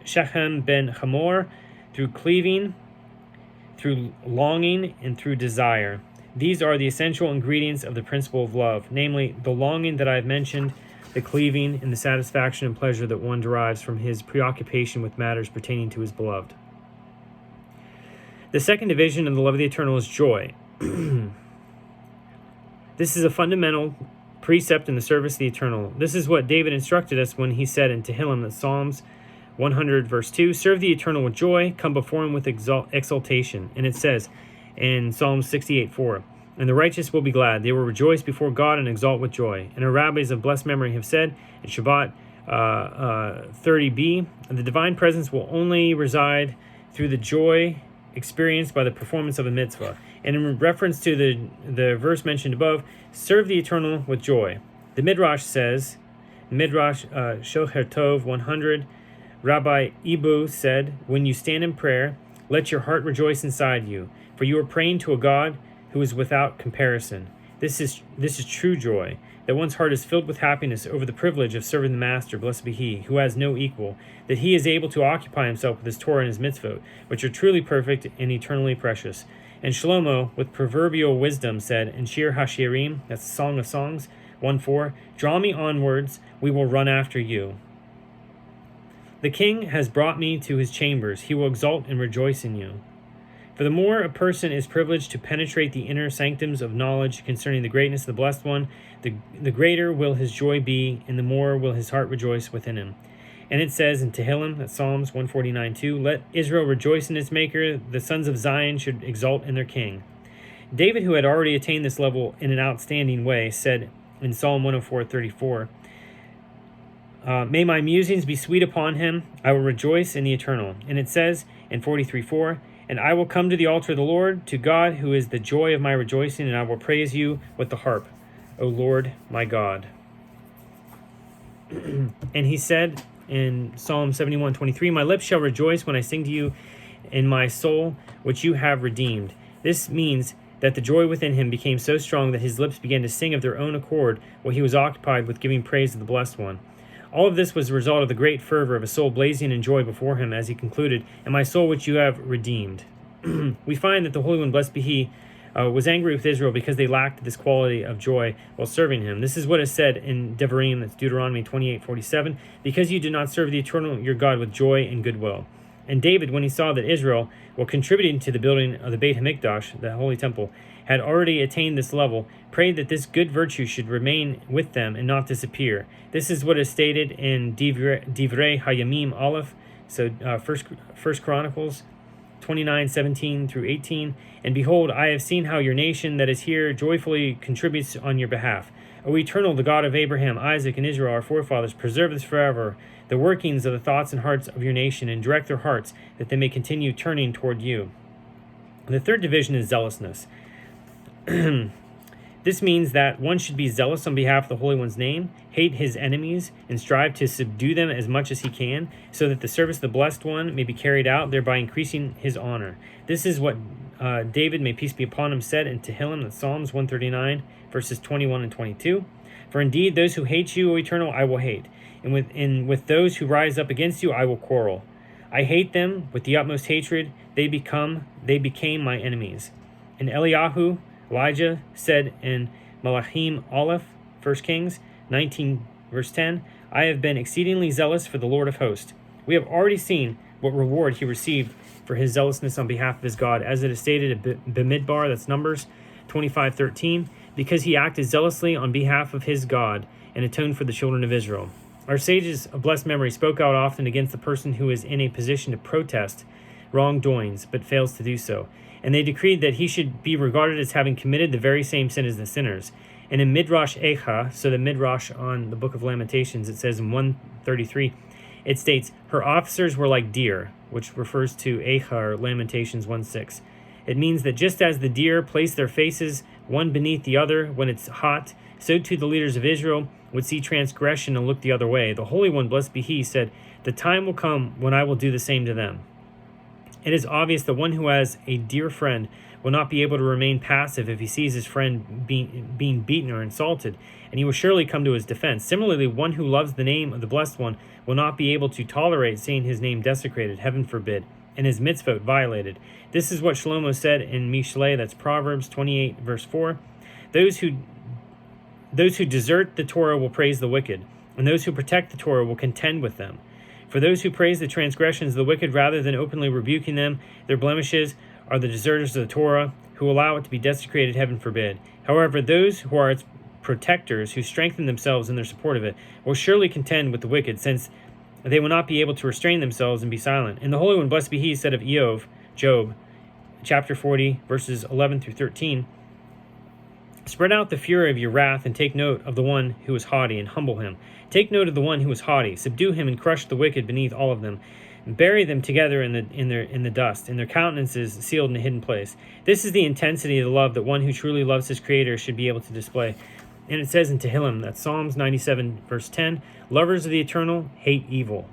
Shechem ben Hamor, through cleaving, through longing, and through desire. These are the essential ingredients of the principle of love, namely the longing that I have mentioned, the cleaving, and the satisfaction and pleasure that one derives from his preoccupation with matters pertaining to his beloved. The second division of the love of the eternal is joy. This is a fundamental precept in the service of the eternal. This is what David instructed us when he said in Tehillim, that Psalms 100, verse 2, serve the eternal with joy, come before him with exultation. And it says in Psalm 68:4, and the righteous will be glad. They will rejoice before God and exult with joy. And our rabbis of blessed memory have said in Shabbat 30b, the divine presence will only reside through the joy experienced by the performance of a mitzvah. And in reference to the verse mentioned above, serve the eternal with joy. The Midrash says, Midrash Shocher Tov 100, Rabbi Ibu said, when you stand in prayer, let your heart rejoice inside you, for you are praying to a God who is without comparison. This is true joy, that one's heart is filled with happiness over the privilege of serving the Master, blessed be he, who has no equal, that he is able to occupy himself with his Torah and his mitzvot, which are truly perfect and eternally precious. And Shlomo, with proverbial wisdom, said in Shir HaShirim, that's the Song of Songs 1:4, draw me onwards, we will run after you. The king has brought me to his chambers, he will exult and rejoice in you. For the more a person is privileged to penetrate the inner sanctums of knowledge concerning the greatness of the Blessed One, the greater will his joy be, and the more will his heart rejoice within him. And it says in Tehillim, that's Psalms 149:2, let Israel rejoice in its Maker, the sons of Zion should exult in their King. David, who had already attained this level in an outstanding way, said in Psalm 104:34, may my musings be sweet upon him, I will rejoice in the eternal. And it says in 43:4, and I will come to the altar of the Lord, to God who is the joy of my rejoicing, and I will praise you with the harp, O Lord my God. And he said in Psalm 71:23, "My lips shall rejoice when I sing to you in my soul, which you have redeemed." This means that the joy within him became so strong that his lips began to sing of their own accord while he was occupied with giving praise to the Blessed One. All of this was the result of the great fervor of a soul blazing in joy before him, as he concluded, "And my soul which you have redeemed." We find that the Holy One, blessed be he, was angry with Israel because they lacked this quality of joy while serving him. This is what is said in Devarim, that's Deuteronomy 28:47, "Because you did not serve the eternal your God with joy and goodwill." And David, when he saw that Israel, while contributing to the building of the Beit HaMikdash, the Holy Temple, had already attained this level, prayed that this good virtue should remain with them and not disappear. This is what is stated in Divrei Hayamim Aleph, so First Chronicles 29:17 through 18. "And behold, I have seen how your nation that is here joyfully contributes on your behalf. O Eternal, the God of Abraham, Isaac, and Israel, our forefathers, preserve this forever, the workings of the thoughts and hearts of your nation, and direct their hearts, that they may continue turning toward you." The third division is zealousness. This means that one should be zealous on behalf of the Holy One's name, hate his enemies, and strive to subdue them as much as he can, so that the service of the Blessed One may be carried out, thereby increasing his honor. This is what David, may peace be upon him, said in Tehillim, that's Psalms 139, verses 21 and 22. "For indeed those who hate you, O Eternal, I will hate, and with those who rise up against you I will quarrel. I hate them with the utmost hatred, they became my enemies." And Elijah said in Malachim Aleph, 1 Kings 19, verse 10, "I have been exceedingly zealous for the Lord of hosts." We have already seen what reward he received for his zealousness on behalf of his God, as it is stated at Bamidbar, that's Numbers 25:13, because he acted zealously on behalf of his God and atoned for the children of Israel. Our sages of blessed memory spoke out often against the person who is in a position to protest wrongdoings, but fails to do so. And they decreed that he should be regarded as having committed the very same sin as the sinners. And in Midrash Echa, so the Midrash on the Book of Lamentations, it says in 133, it states, "Her officers were like deer," which refers to Echa, or Lamentations 1:6. It means that just as the deer place their faces one beneath the other when it's hot, so too the leaders of Israel would see transgression and look the other way. The Holy One, blessed be he, said, "The time will come when I will do the same to them." It is obvious that one who has a dear friend will not be able to remain passive if he sees his friend being beaten or insulted, and he will surely come to his defense. Similarly, one who loves the name of the Blessed One will not be able to tolerate seeing his name desecrated, heaven forbid, and his mitzvot violated. This is what Shlomo said in Mishlei, that's Proverbs 28, verse 4. Those who desert the Torah will praise the wicked, and those who protect the Torah will contend with them. For those who praise the transgressions of the wicked rather than openly rebuking them, their blemishes are the deserters of the Torah, who allow it to be desecrated, heaven forbid. However, those who are its protectors, who strengthen themselves in their support of it, will surely contend with the wicked, since they will not be able to restrain themselves and be silent. And the Holy One, blessed be he, said of Job, chapter 40, verses 11 through 13, "Spread out the fury of your wrath, and take note of the one who is haughty, and humble him. Take note of the one who is haughty, subdue him, and crush the wicked beneath all of them. Bury them together in the dust, and their countenances sealed in a hidden place." This is the intensity of the love that one who truly loves his Creator should be able to display. And it says in Tehillim, that's Psalms 97, verse 10, "Lovers of the eternal hate evil."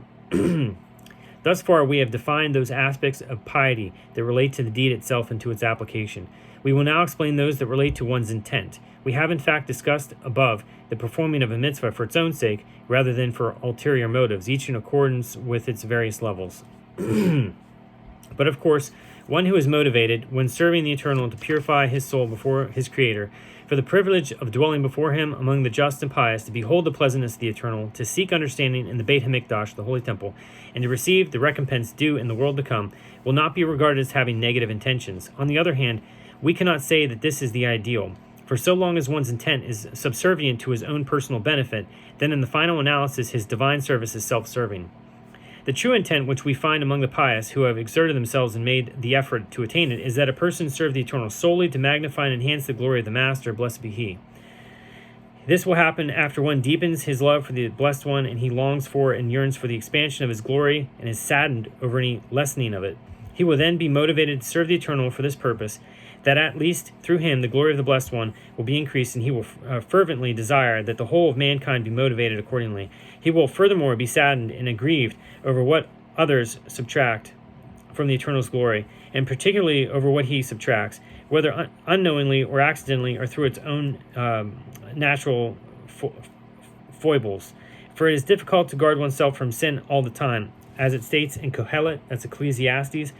Thus far, we have defined those aspects of piety that relate to the deed itself and to its application. We will now explain those that relate to one's intent. We have in fact discussed above the performing of a mitzvah for its own sake, rather than for ulterior motives, each in accordance with its various levels. But of course, one who is motivated, when serving the Eternal, to purify his soul before his Creator, for the privilege of dwelling before him among the just and pious, to behold the pleasantness of the Eternal, to seek understanding in the Beit HaMikdash, the Holy Temple, and to receive the recompense due in the world to come, will not be regarded as having negative intentions. On the other hand, we cannot say that this is the ideal, for so long as one's intent is subservient to his own personal benefit, then in the final analysis his divine service is self-serving. The true intent which we find among the pious who have exerted themselves and made the effort to attain it is that a person serve the Eternal solely to magnify and enhance the glory of the Master, blessed be he. This will happen after one deepens his love for the Blessed One, and he longs for and yearns for the expansion of his glory and is saddened over any lessening of it. He will then be motivated to serve the Eternal for this purpose, that at least through him the glory of the Blessed One will be increased, and he will fervently desire that the whole of mankind be motivated accordingly. He will furthermore be saddened and aggrieved over what others subtract from the Eternal's glory, and particularly over what he subtracts, whether unknowingly or accidentally or through its own natural foibles. For it is difficult to guard oneself from sin all the time. As it states in Kohelet, that's Ecclesiastes,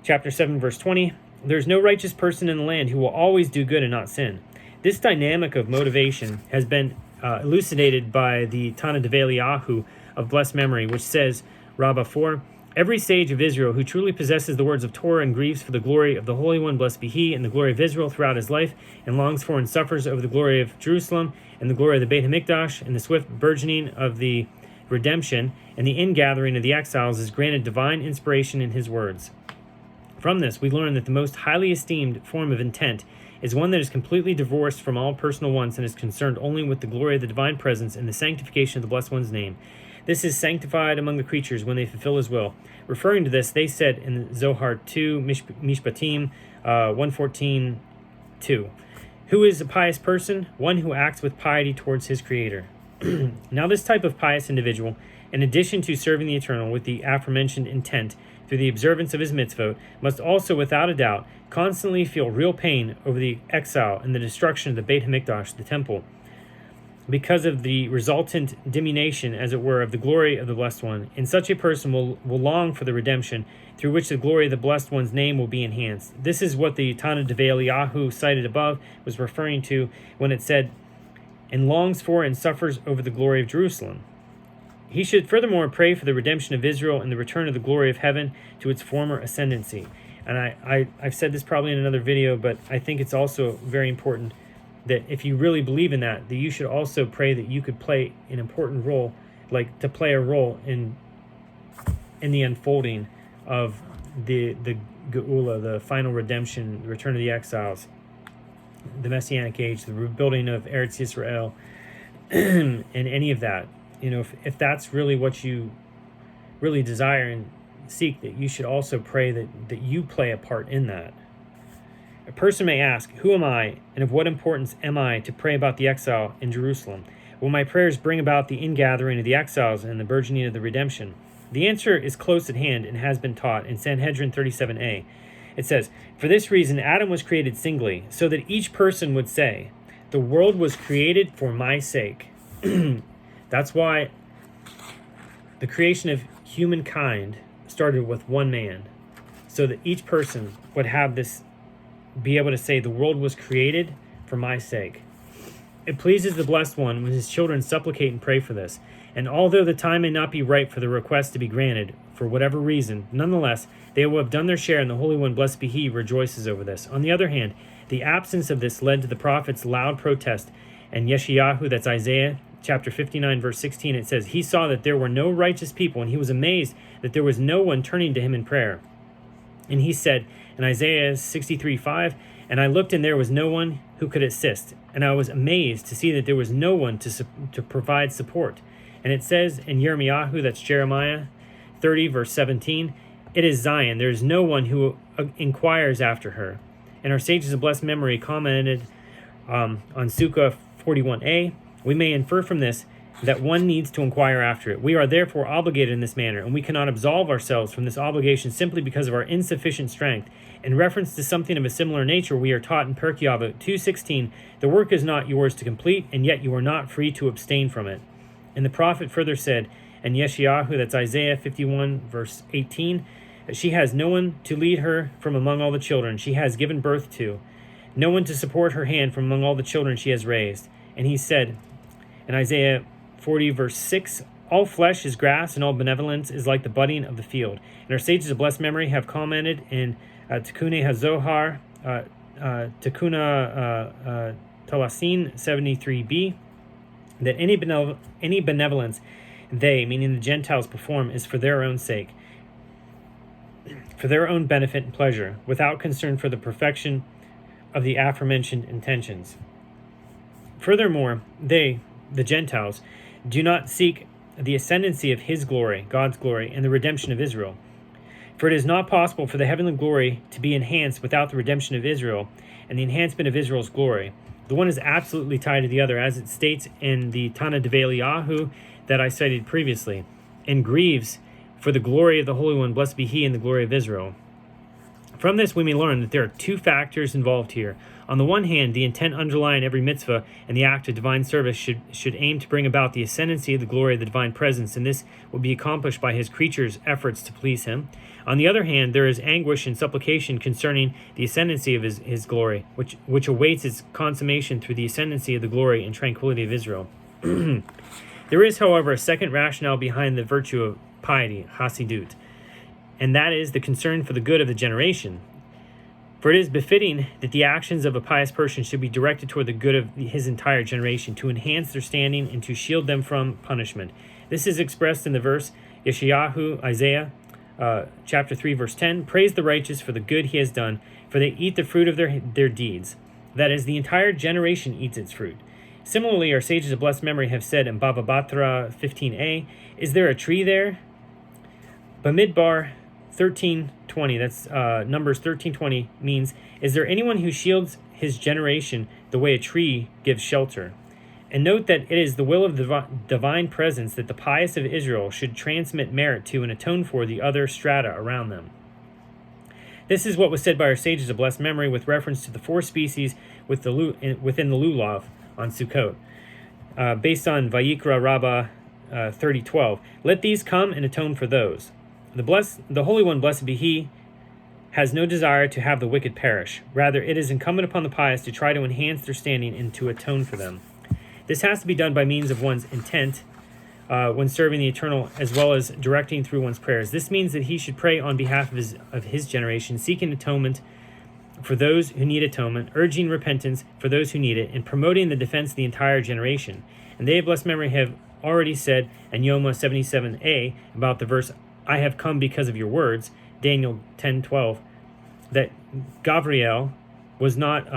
chapter 7, verse 20, there is no righteous person in the land who will always do good and not sin. This dynamic of motivation has been elucidated by the Tana Develiyahu of blessed memory, which says, Rabbah 4, every sage of Israel who truly possesses the words of Torah and grieves for the glory of the Holy One, blessed be he, and the glory of Israel throughout his life, and longs for and suffers over the glory of Jerusalem, and the glory of the Beit HaMikdash, and the swift burgeoning of the redemption, and the ingathering of the exiles, is granted divine inspiration in his words. From this, we learn that the most highly esteemed form of intent is one that is completely divorced from all personal wants and is concerned only with the glory of the divine presence and the sanctification of the Blessed One's name. This is sanctified among the creatures when they fulfill his will. Referring to this, they said in Zohar 2, Mishpatim 114:2, who is a pious person? One who acts with piety towards his Creator. Now this type of pious individual, in addition to serving the Eternal with the aforementioned intent through the observance of his mitzvot, must also, without a doubt, constantly feel real pain over the exile and the destruction of the Beit HaMikdash, the temple, because of the resultant diminution, as it were, of the glory of the Blessed One. And such a person will long for the redemption, through which the glory of the Blessed One's name will be enhanced. This is what the Tana Develiyahu cited above was referring to when it said, and longs for and suffers over the glory of Jerusalem. He should furthermore pray for the redemption of Israel and the return of the glory of heaven to its former ascendancy. And I've said this probably in another video, but I think it's also very important that if you really believe in that you should also pray that you could play an important role, like to play a role in the unfolding of the Geula, the final redemption, the return of the exiles, the Messianic age, the rebuilding of Eretz Yisrael, and any of that. You know, if that's really what you really desire and seek, that you should also pray that you play a part in that. A person may ask, who am I, and of what importance am I to pray about the exile in Jerusalem? Will my prayers bring about the ingathering of the exiles and the burgeoning of the redemption? The answer is close at hand and has been taught in Sanhedrin 37a. It says, for this reason Adam was created singly, so that each person would say, the world was created for my sake. That's why the creation of humankind started with one man, so that each person would have this, be able to say, the world was created for my sake. It pleases the Blessed One when his children supplicate and pray for this, and although the time may not be ripe for the request to be granted, for whatever reason, nonetheless, they will have done their share, and the Holy One, blessed be he, rejoices over this. On the other hand, the absence of this led to the prophet's loud protest, and Yeshayahu, that's Isaiah, chapter 59, verse 16, it says, he saw that there were no righteous people, and he was amazed that there was no one turning to him in prayer. And he said in Isaiah 63:5, and I looked, and there was no one who could assist, and I was amazed to see that there was no one to provide support. And it says in Yirmiyahu, that's Jeremiah 30, verse 17, it is Zion, there is no one who inquires after her. And our sages of blessed memory commented on Sukkah 41a, we may infer from this that one needs to inquire after it. We are therefore obligated in this manner, and we cannot absolve ourselves from this obligation simply because of our insufficient strength. In reference to something of a similar nature, we are taught in Pirkei Avot 2:16, the work is not yours to complete, and yet you are not free to abstain from it. And the prophet further said, and Yeshayahu, that's Isaiah 51, verse 18, she has no one to lead her from among all the children she has given birth to, no one to support her hand from among all the children she has raised. And he said in Isaiah 40, verse 6, all flesh is grass, and all benevolence is like the budding of the field. And our sages of blessed memory have commented in Tikkun HaZohar, Tikkun Talasin 73b, that any benevolence they, meaning the Gentiles, perform is for their own sake, for their own benefit and pleasure, without concern for the perfection of the aforementioned intentions. Furthermore, they, the Gentiles, do not seek the ascendancy of his glory, God's glory, and the redemption of Israel. For it is not possible for the heavenly glory to be enhanced without the redemption of Israel and the enhancement of Israel's glory. The one is absolutely tied to the other, as it states in the Tana Develiyahu that I cited previously, and grieves for the glory of the Holy One, blessed be He, and the glory of Israel. From this, we may learn that there are two factors involved here. On the one hand, the intent underlying every mitzvah and the act of divine service should aim to bring about the ascendancy of the glory of the divine presence, and this will be accomplished by his creatures' efforts to please him. On the other hand, there is anguish and supplication concerning the ascendancy of his glory, which awaits its consummation through the ascendancy of the glory and tranquility of Israel. There is, however, a second rationale behind the virtue of piety, Chasidut, and that is the concern for the good of the generation. For it is befitting that the actions of a pious person should be directed toward the good of his entire generation, to enhance their standing and to shield them from punishment. This is expressed in the verse Isaiah chapter 3, verse 10. Praise the righteous for the good he has done, for they eat the fruit of their deeds. That is, the entire generation eats its fruit. Similarly, our sages of blessed memory have said in Bava Batra 15a, is there a tree there? Bamidbar 13:20, that's Numbers 13:20, means, is there anyone who shields his generation the way a tree gives shelter? And note that it is the will of the divine presence that the pious of Israel should transmit merit to and atone for the other strata around them. This is what was said by our sages of blessed memory with reference to the four species within the lulav on Sukkot, based on Vayikra Rabbah 30:12. Let these come and atone for those. The Holy One, blessed be He, has no desire to have the wicked perish. Rather, it is incumbent upon the pious to try to enhance their standing and to atone for them. This has to be done by means of one's intent when serving the Eternal, as well as directing through one's prayers. This means that he should pray on behalf of his generation, seeking atonement for those who need atonement, urging repentance for those who need it, and promoting the defense of the entire generation. And they of blessed memory have already said in Yoma 77a about the verse, I have come because of your words, Daniel 10:12, that Gabriel was not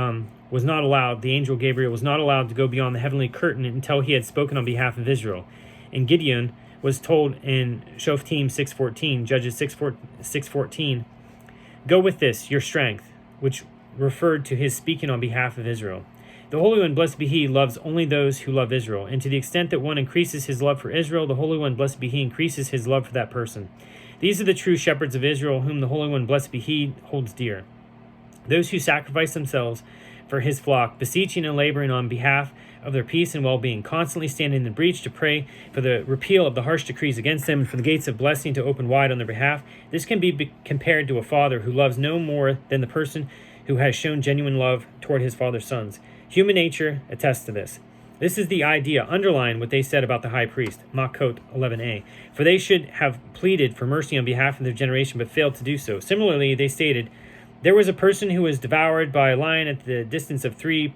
allowed, the angel Gabriel was not allowed to go beyond the heavenly curtain until he had spoken on behalf of Israel. And Gideon was told in Shoftim 6:14, Judges 6:14, go with this, your strength, which referred to his speaking on behalf of Israel. The Holy One, blessed be He, loves only those who love Israel, and to the extent that one increases his love for Israel, the Holy One, blessed be He, increases his love for that person. These are the true shepherds of Israel, whom the Holy One, blessed be He, holds dear. Those who sacrifice themselves for His flock, beseeching and laboring on behalf of their peace and well-being, constantly standing in the breach to pray for the repeal of the harsh decrees against them and for the gates of blessing to open wide on their behalf. This can be compared to a father who loves no more than the person who has shown genuine love toward his father's sons. Human nature attests to this. This is the idea underlying what they said about the high priest, Makot 11a. For they should have pleaded for mercy on behalf of their generation, but failed to do so. Similarly, they stated, there was a person who was devoured by a lion at the distance of 3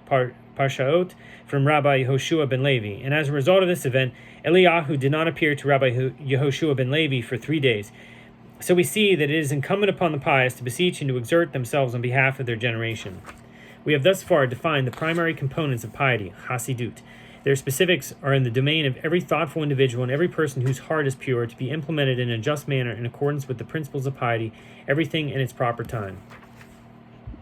parshaot from Rabbi Yehoshua ben Levi. And as a result of this event, Eliyahu did not appear to Rabbi Yehoshua ben Levi for 3 days. So we see that it is incumbent upon the pious to beseech and to exert themselves on behalf of their generation. We have thus far defined the primary components of piety, Chasidut. Their specifics are in the domain of every thoughtful individual and every person whose heart is pure, to be implemented in a just manner in accordance with the principles of piety, everything in its proper time.